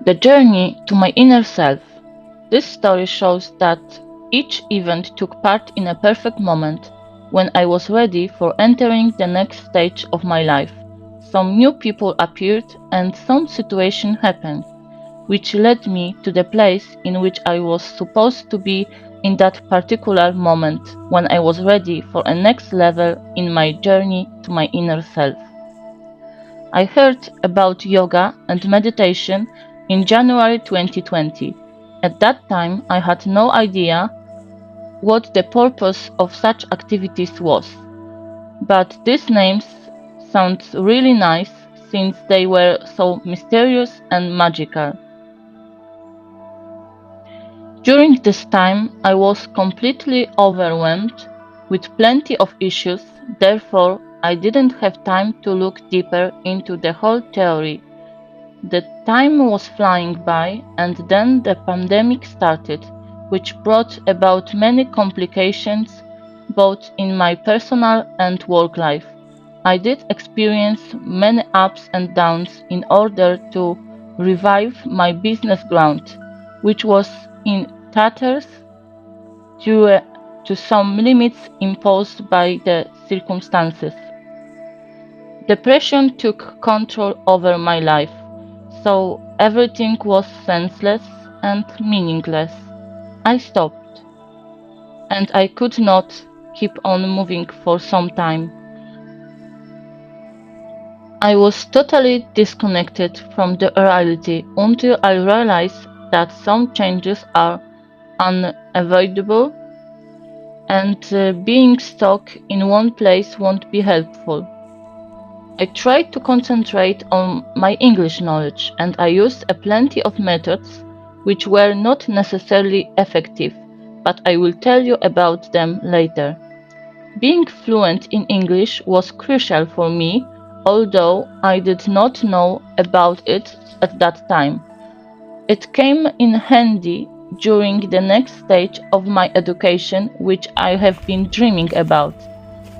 The journey to my inner self. This story shows that each event took part in a perfect moment when I was ready for entering the next stage of my life. Some new people appeared and some situation happened, which led me to the place in which I was supposed to be in that particular moment when I was ready for a next level in my journey to my inner self. I heard about yoga and meditation in January 2020. At that time, I had no idea what the purpose of such activities was. But these names sound really nice since they were so mysterious and magical. During this time, I was completely overwhelmed with plenty of issues, therefore, I didn't have time to look deeper into the whole theory. The time was flying by, and then the pandemic started, which brought about many complications both in my personal and work life. I did experience many ups and downs in order to revive my business ground, which was in tatters due to some limits imposed by the circumstances. Depression took control over my life, so everything was senseless and meaningless. I stopped, and I could not keep on moving for some time. I was totally disconnected from the reality until I realized that some changes are unavoidable and being stuck in one place won't be helpful. I tried to concentrate on my English knowledge and I used a plenty of methods which were not necessarily effective, but I will tell you about them later. Being fluent in English was crucial for me, although I did not know about it at that time. It came in handy during the next stage of my education, which I have been dreaming about.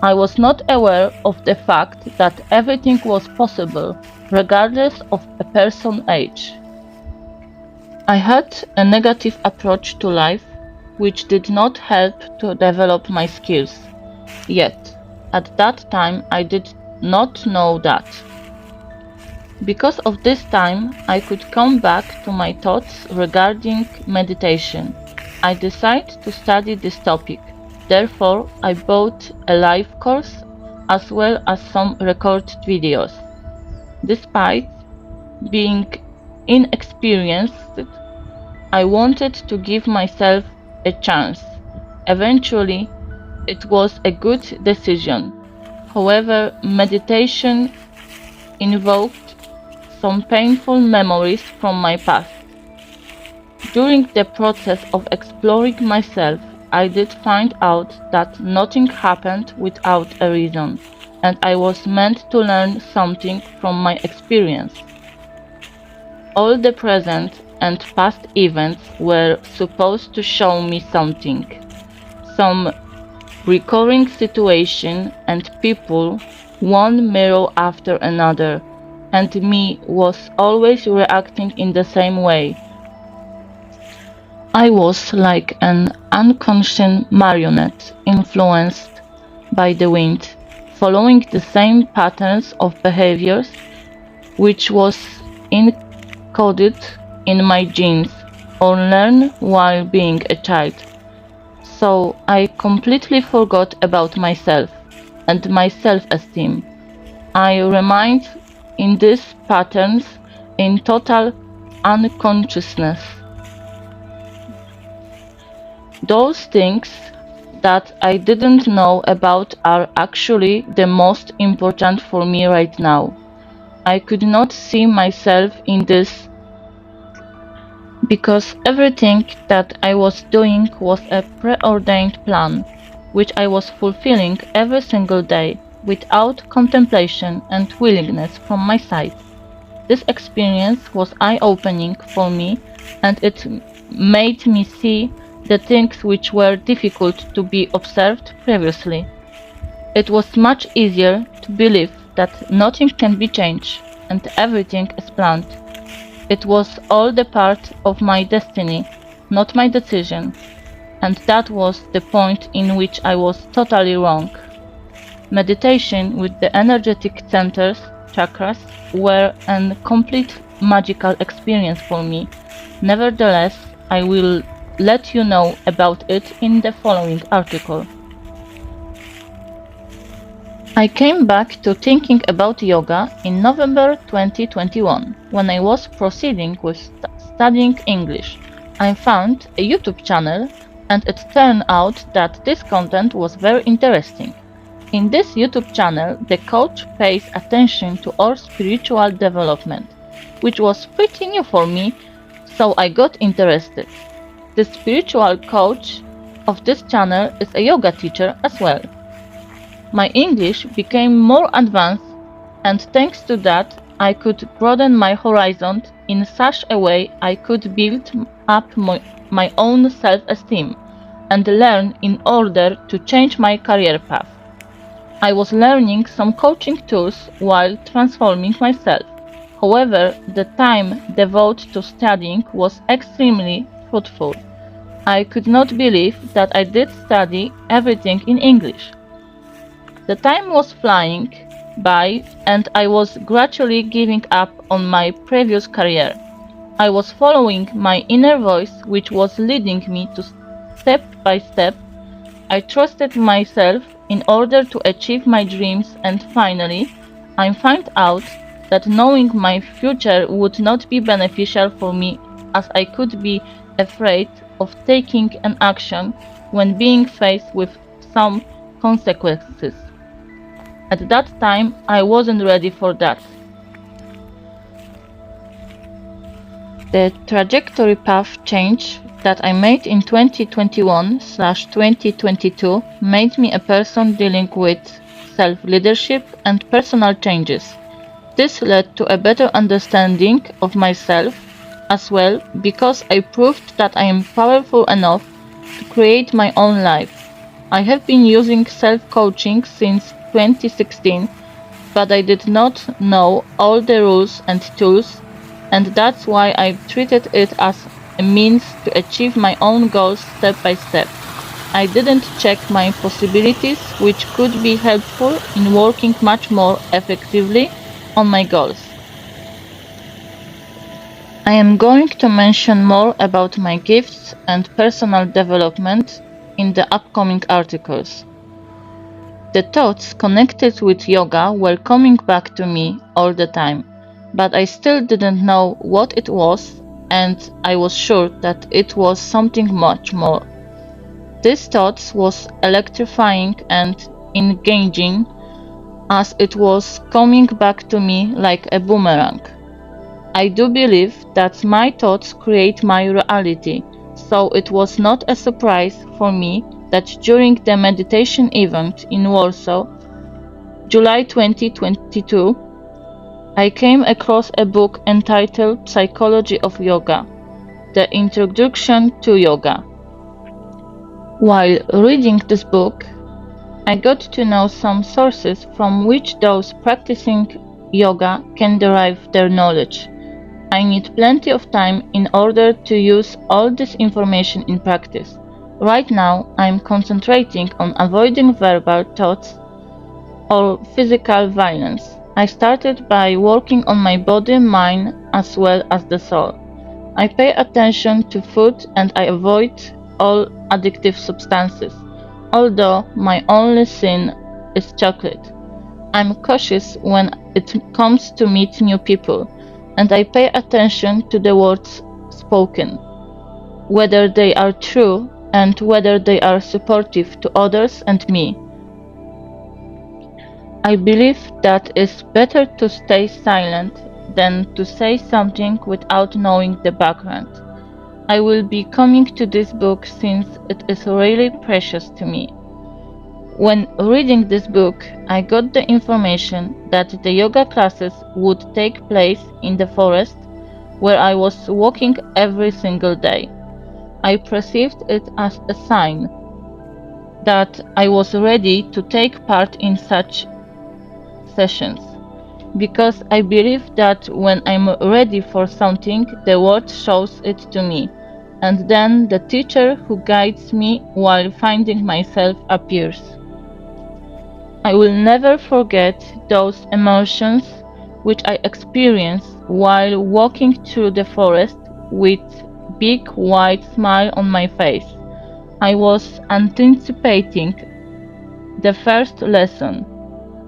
I was not aware of the fact that everything was possible, regardless of a person's age. I had a negative approach to life, which did not help to develop my skills. Yet, at that time, I did not know that. Because of this time, I could come back to my thoughts regarding meditation. I decided to study this topic. Therefore, I bought a live course as well as some recorded videos. Despite being inexperienced, I wanted to give myself a chance. Eventually, it was a good decision. However, meditation invoked some painful memories from my past. During the process of exploring myself, I did find out that nothing happened without a reason, and I was meant to learn something from my experience. All the present and past events were supposed to show me something. Some recurring situation and people, one mirror after another, and me was always reacting in the same way. I was like an unconscious marionette influenced by the wind, following the same patterns of behaviors which was encoded in my genes or learned while being a child. So I completely forgot about myself and my self-esteem. I remained in these patterns in total unconsciousness. Those things that I didn't know about are actually the most important for me right now. I could not see myself in this because everything that I was doing was a preordained plan, which I was fulfilling every single day without contemplation and willingness from my side. This experience was eye-opening for me, and it made me see the things which were difficult to be observed previously. It was much easier to believe that nothing can be changed and everything is planned. It was all the part of my destiny, not my decision, and that was the point in which I was totally wrong. Meditation with the energetic centers, chakras, were a complete magical experience for me. Nevertheless, I will let you know about it in the following article. I came back to thinking about yoga in November 2021 when I was proceeding with studying English. I found a YouTube channel and it turned out that this content was very interesting. In this YouTube channel, the coach pays attention to our spiritual development, which was pretty new for me, so I got interested. The spiritual coach of this channel is a yoga teacher as well. My English became more advanced, and thanks to that, I could broaden my horizon in such a way I could build up my own self-esteem and learn in order to change my career path. I was learning some coaching tools while transforming myself. However, the time devoted to studying was extremely fruitful. I could not believe that I did study everything in English. The time was flying by and I was gradually giving up on my previous career. I was following my inner voice, which was leading me to step by step. I trusted myself in order to achieve my dreams, and finally, I found out that knowing my future would not be beneficial for me, as I could be afraid of taking an action when being faced with some consequences. At that time, I wasn't ready for that. The trajectory path change that I made in 2021/2022 made me a person dealing with self-leadership and personal changes. This led to a better understanding of myself as well, because I proved that I am powerful enough to create my own life. I have been using self-coaching since 2016, but I did not know all the rules and tools, and that's why I treated it as a means to achieve my own goals step by step. I didn't check my possibilities, which could be helpful in working much more effectively on my goals. I am going to mention more about my gifts and personal development in the upcoming articles. The thoughts connected with yoga were coming back to me all the time, but I still didn't know what it was, and I was sure that it was something much more. This thought was electrifying and engaging, as it was coming back to me like a boomerang. I do believe that my thoughts create my reality, so it was not a surprise for me that during the meditation event in Warsaw, July 2022, I came across a book entitled Psychology of Yoga, The Introduction to Yoga. While reading this book, I got to know some sources from which those practicing yoga can derive their knowledge. I need plenty of time in order to use all this information in practice. Right now, I'm concentrating on avoiding verbal thoughts or physical violence. I started by working on my body, mind, as well as the soul. I pay attention to food and I avoid all addictive substances, although my only sin is chocolate. I'm cautious when it comes to meet new people, and I pay attention to the words spoken, whether they are true and whether they are supportive to others and me. I believe that it's better to stay silent than to say something without knowing the background. I will be coming to this book since it is really precious to me. When reading this book, I got the information that the yoga classes would take place in the forest where I was walking every single day. I perceived it as a sign that I was ready to take part in such sessions. because I believe that when I'm ready for something, the world shows it to me, and then the teacher who guides me while finding myself appears. I will never forget those emotions which I experienced while walking through the forest with big wide smile on my face. I was anticipating the first lesson.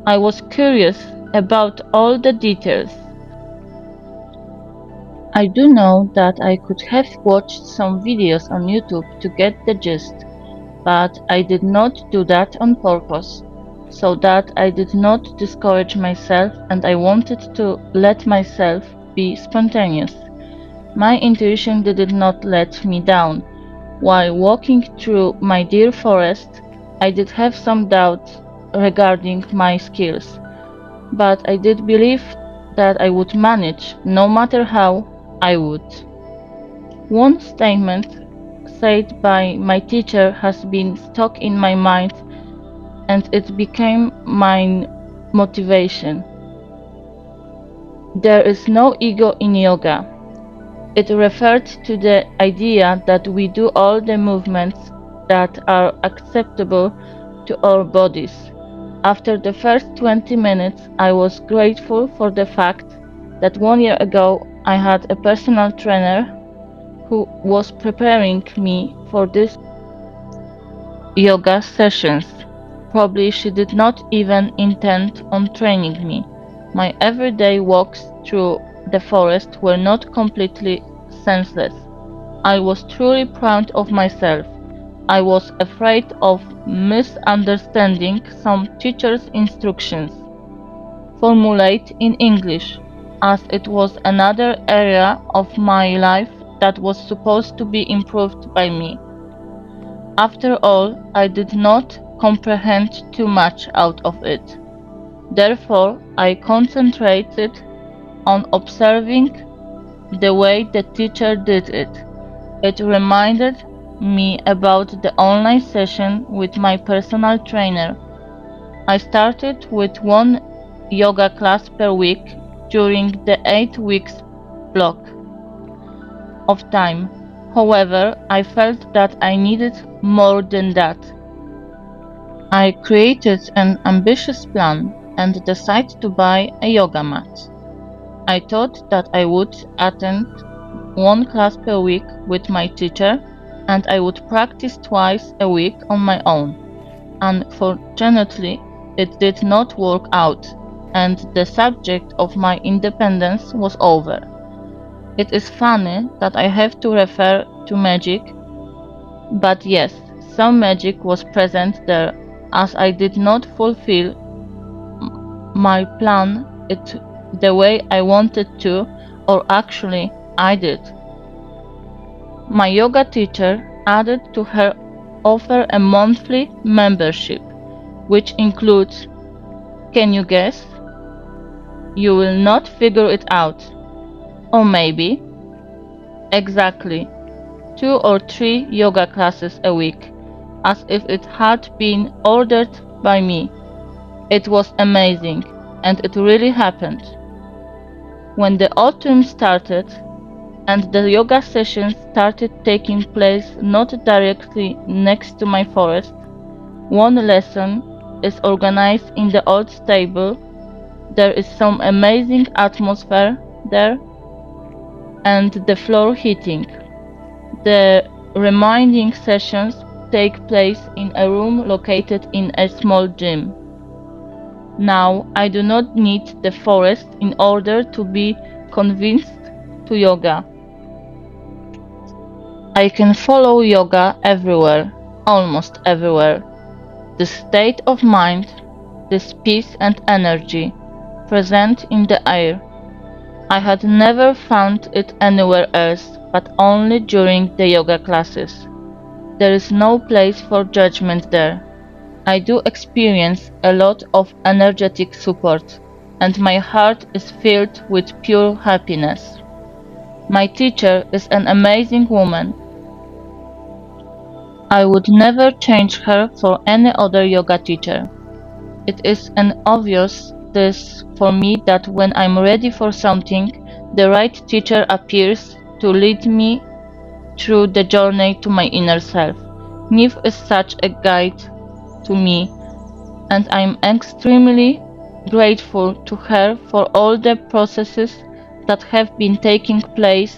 I was curious about all the details. I do know that I could have watched some videos on YouTube to get the gist, but I did not do that on purpose, so that I did not discourage myself and I wanted to let myself be spontaneous. My intuition did not let me down. While walking through my dear forest, I did have some doubts regarding my skills, but I did believe that I would manage, no matter how I would. One statement said by my teacher has been stuck in my mind and it became my motivation. There is no ego in yoga. It referred to the idea that we do all the movements that are acceptable to our bodies. After the first 20 minutes, I was grateful for the fact that 1 year ago I had a personal trainer who was preparing me for these yoga sessions. Probably she did not even intend on training me. My everyday walks through the forest were not completely senseless. I was truly proud of myself. I was afraid of misunderstanding some teacher's instructions, formulate in English, as it was another area of my life that was supposed to be improved by me. After all, I did not comprehend too much out of it. Therefore, I concentrated on observing the way the teacher did it. It reminded me about the online session with my personal trainer. I started with one yoga class per week during the 8 weeks block of time. However, I felt that I needed more than that. I created an ambitious plan and decided to buy a yoga mat. I thought that I would attend one class per week with my teacher and I would practice twice a week on my own. Unfortunately, it did not work out, and the subject of my independence was over. It is funny that I have to refer to magic, but yes, some magic was present there, as I did not fulfill my plan it the way I wanted to, or actually I did. My yoga teacher added to her offer a monthly membership, which includes, can you guess? You will not figure it out. Or maybe, exactly, 2 or 3 yoga classes a week, as if it had been ordered by me. It was amazing, and it really happened. When the autumn started, and the yoga sessions started taking place not directly next to my forest, one lesson is organized in the old stable. There is some amazing atmosphere there, and the floor heating. The remaining sessions take place in a room located in a small gym. Now, I do not need the forest in order to be convinced to yoga. I can follow yoga everywhere, almost everywhere. The state of mind, this peace and energy, present in the air. I had never found it anywhere else, but only during the yoga classes. There is no place for judgment there. I do experience a lot of energetic support, and my heart is filled with pure happiness. My teacher is an amazing woman. I would never change her for any other yoga teacher. It is an obvious this for me that when I'm ready for something, the right teacher appears to lead me through the journey to my inner self. Neve is such a guide to me, and I'm extremely grateful to her for all the processes that have been taking place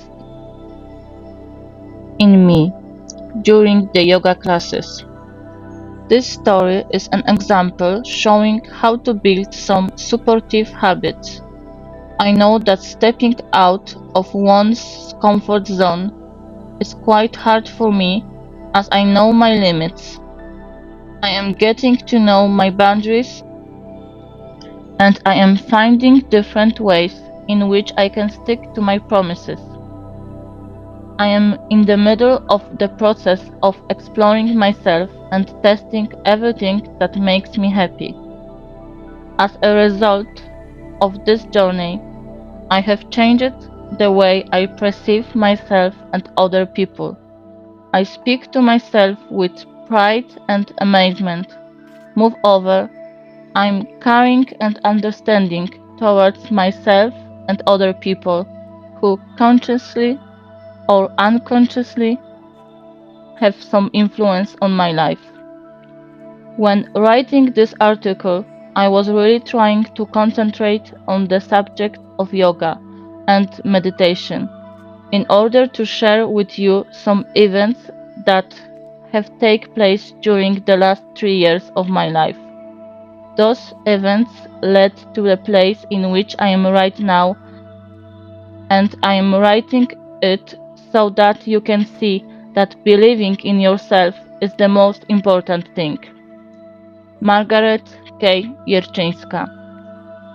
in me during the yoga classes. This story is an example showing how to build some supportive habits. I know that stepping out of one's comfort zone is quite hard for me as I know my limits. I am getting to know my boundaries and I am finding different ways in which I can stick to my promises. I am in the middle of the process of exploring myself and testing everything that makes me happy. As a result of this journey, I have changed the way I perceive myself and other people. I speak to myself with pride and amazement. Moreover, I'm caring and understanding towards myself and other people who consciously or unconsciously have some influence on my life. When writing this article, I was really trying to concentrate on the subject of yoga and meditation in order to share with you some events that have taken place during the last 3 years of my life. Those events led to the place in which I am right now, and I am writing it so that you can see that believing in yourself is the most important thing. Margaret K. Jerczyńska.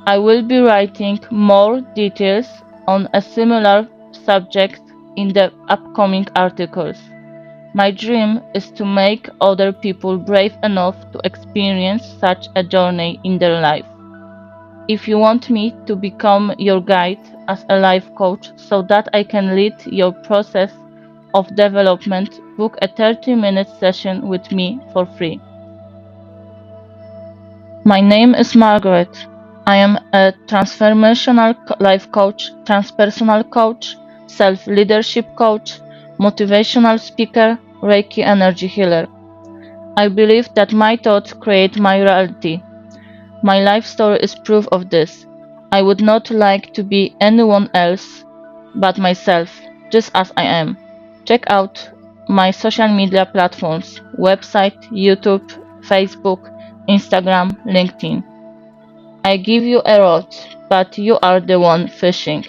I will be writing more details on a similar subject in the upcoming articles. My dream is to make other people brave enough to experience such a journey in their life. If you want me to become your guide as a life coach so that I can lead your process of development, book a 30-minute session with me for free. My name is Margaret. I am a transformational life coach, transpersonal coach, self-leadership coach, motivational speaker, Reiki Energy Healer. I believe that my thoughts create my reality. My life story is proof of this. I would not like to be anyone else but myself, just as I am. Check out my social media platforms, website, YouTube, Facebook, Instagram, LinkedIn. I give you a rod, but you are the one fishing.